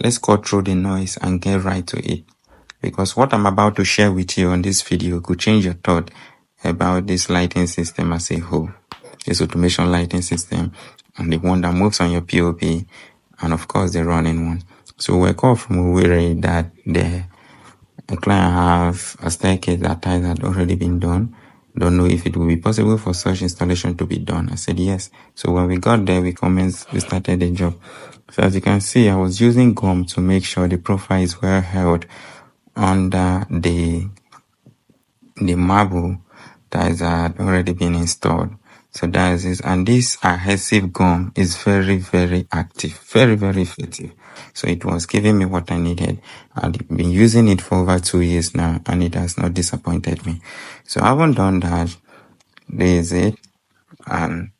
let's cut through the noise and get right to it, because what I'm about to share with you on this video could change your thought about this lighting system as a whole, this automation lighting system, and the one that moves on your POP, and of course the running one. So we're called from Uwere that the client have a staircase that ties had already been done. Don't know if it will be possible for such installation to be done. I said yes. So when we got there, we started the job. So as you can see, I was using gum to make sure the profile is well held under the marble that had already been installed. So that is it. And this adhesive gum is very, very active, very, very effective. So it was giving me what I needed. I've been using it for over 2 years now, and it has not disappointed me. So I haven't done that. There is it. And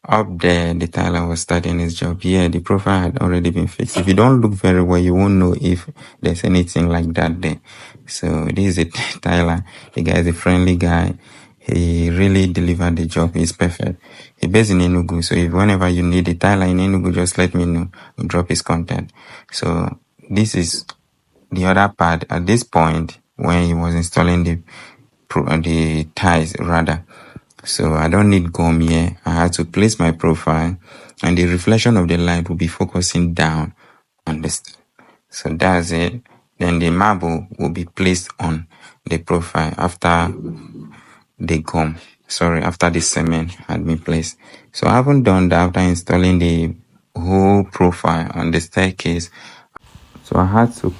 up there, the tiler was starting his job. Here, the profile had already been fixed. If you don't look very well, you won't know if there's anything like that there. So this is a tiler. The guy is a friendly guy. He really delivered the job. He's perfect. He's based in Enugu. So if whenever you need a tiler in Enugu, just let me know. I'll drop his contact. So this is the other part. At this point, when he was installing the ties rather. So I don't need gum here. I had to place my profile, and the reflection of the light will be focusing down on this. So that's it. Then the marble will be placed on the profile after after the cement had been placed. So I haven't done that after installing the whole profile on the staircase. So I had to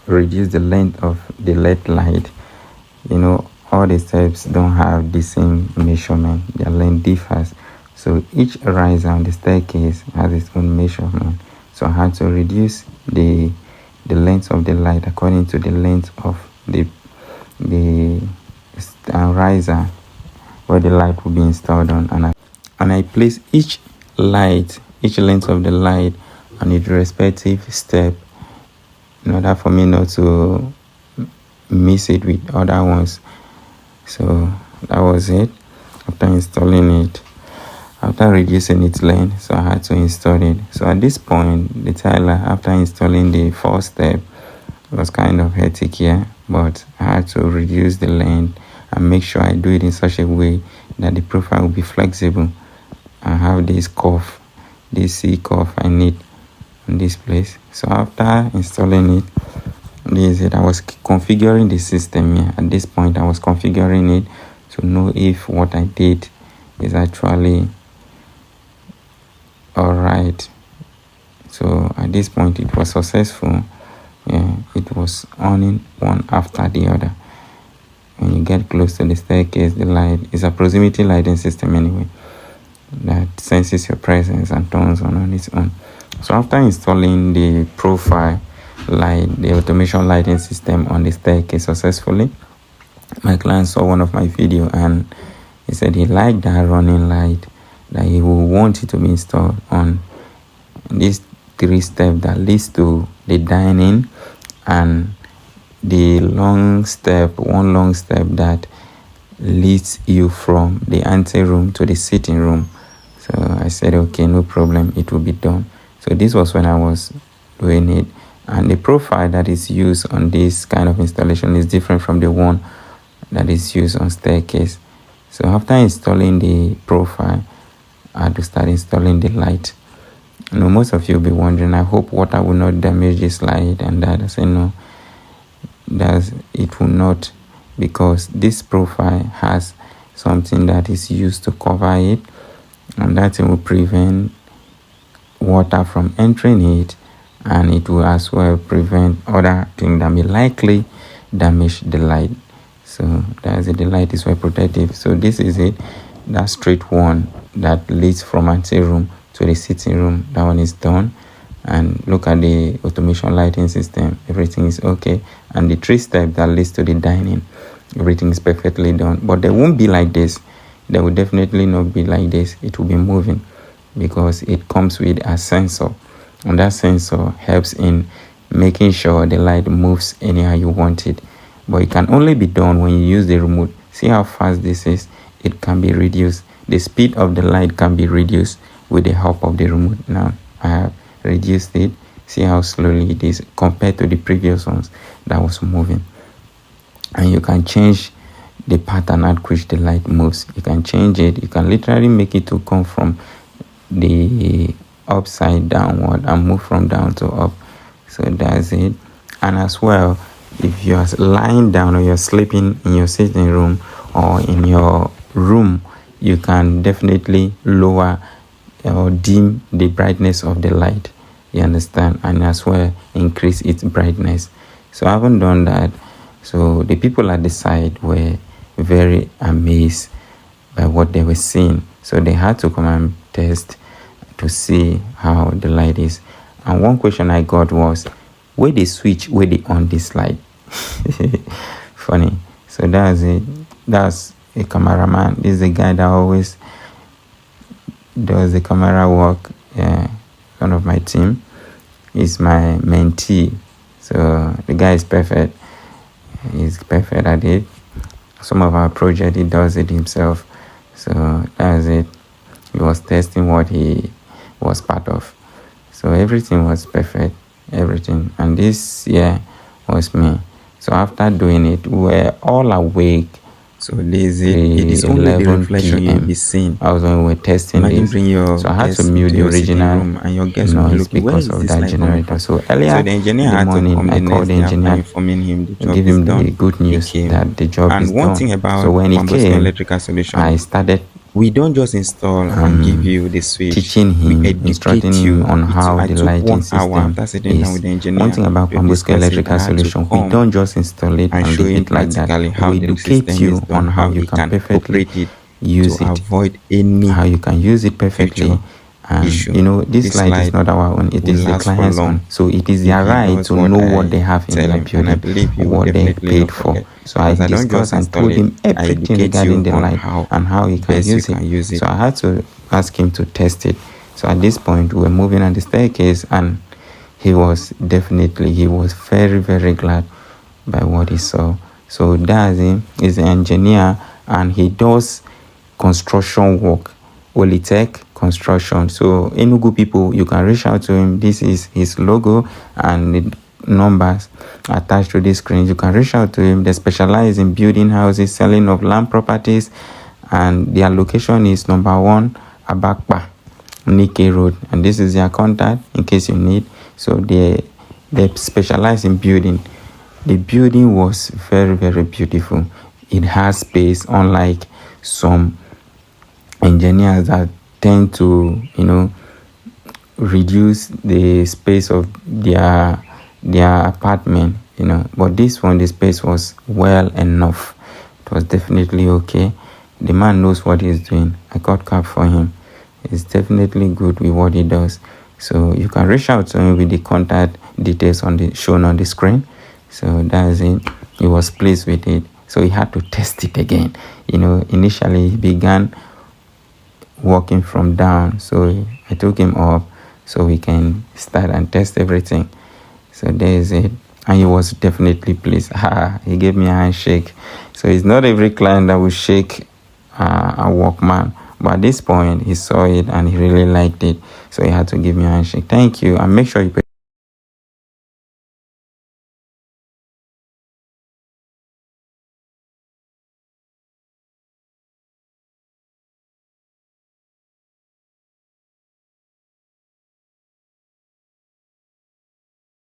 reduce the length of the LED light. All the steps don't have the same measurement. Their length differs. So each riser on the staircase has its own measurement. So I had to reduce the length of the light according to the length of the riser where the light will be installed on. And I place each length of the light on its respective step in order for me not to miss it with other ones. So that was it. After installing it, after reducing its length, so I had to install it. So at this point, the tiler, after installing the first step, was kind of hectic here, but I had to reduce the length and make sure I do it in such a way that the profile will be flexible and have this curve, this C curve I need in this place. So after installing it, this is it. I was configuring the system here. At this point, I was configuring it to know if what I did is actually alright. So at this point, it was successful. Yeah, it was on one after the other. When you get close to the staircase, the light is a proximity lighting system anyway that senses your presence and turns on its own. So after installing the profile light, the automation lighting system on the staircase successfully, my client saw one of my video and he said he liked that running light, that he would want it to be installed on this 3 steps that leads to the dining, and the long step that leads you from the ante room to the sitting room. So I said, okay, no problem, it will be done. So this was when I was doing it. And the profile that is used on this kind of installation is different from the one that is used on staircase. So after installing the profile, I had to start installing the light. Most of you will be wondering, I hope water will not damage this light and that. I say no, it will not, because this profile has something that is used to cover it, and that will prevent water from entering it, and it will as well prevent other things that may likely damage the light. So that's it. The light is well protective. So this is it, that straight one that leads from ante room to the sitting room. That one is done. And look at the automation lighting system, everything is okay. And the 3 steps that leads to the dining, everything is perfectly done. But they won't be like this. They will definitely not be like this. It will be moving because it comes with a sensor, and that sensor helps in making sure the light moves anyhow you want it. But it can only be done when you use the remote. See how fast this is? It can be reduced. The speed of the light can be reduced with the help of the remote. Now I have reduced it. See how slowly it is compared to the previous ones that was moving. And you can change the pattern at which the light moves. You can change it. You can literally make it to come from the upside downward and move from down to up. So that's it. And as well, if you're lying down or you're sleeping in your sitting room or in your room, you can definitely lower or dim the brightness of the light. You understand? And as well increase its brightness. So I haven't done that. So the people at the side were very amazed by what they were seeing. So they had to come and test to see how the light is. And one question I got was, where they switch, where they on this light? Funny. So that's it. That's a cameraman. This is the guy that always does the camera work. Yeah, one of my team. He's my mentee. So the guy is perfect. He's perfect at it. Some of our project, he does it himself. So that's it. He was testing what he was part of. So everything was perfect. Everything. And this year was me. So after doing it, we were all awake. So this it is only the reflection you'll be seeing. I was when we were testing this. So I had to mute the original room and your guests noise because of that generator. So earlier so the engineer in the morning, I called the engineer, informing him the job give him the good news that the job is done. And one thing about so when he came, electrical solution, I started. We don't just install and give you the switch. Teaching him, instructing him on how the lighting system is. One thing about Pambuska Electrical Solution, we don't just install it and leave it like that. We educate you on how you can perfectly use it, avoid any how you can use it perfectly. And you know, this light is not our own, it is the client's own. So it is their right to know what they have in their building, what they paid for. So I discussed and told him everything regarding the light and how he can use it. So I had to ask him to test it. So at this point, we were moving on the staircase, and he was very, very glad by what he saw. So that's him. He's an engineer, and he does construction work. Olitech Construction. So Enugu people, you can reach out to him. This is his logo and the numbers attached to this screen. You can reach out to him. They specialize in building houses, selling of land properties, and their location is number 1 Abakpa, Nike Road, and this is their contact in case you need. So they specialize in building. The building was very, very beautiful. It has space, unlike some engineers that tend to, reduce the space of their apartment, but this one, the space was well enough. It was definitely okay. The man knows what he's doing. I got cap for him. He's definitely good with what he does. So you can reach out to him with the contact details shown on the screen. So that's it. He was pleased with it. So he had to test it again. Initially he began working from down, so I took him up so we can start and test everything. So there is it, and he was definitely pleased. He gave me a handshake. So it's not every client that will shake a workman, but at this point he saw it and he really liked it, so he had to give me a handshake. Thank you, and make sure you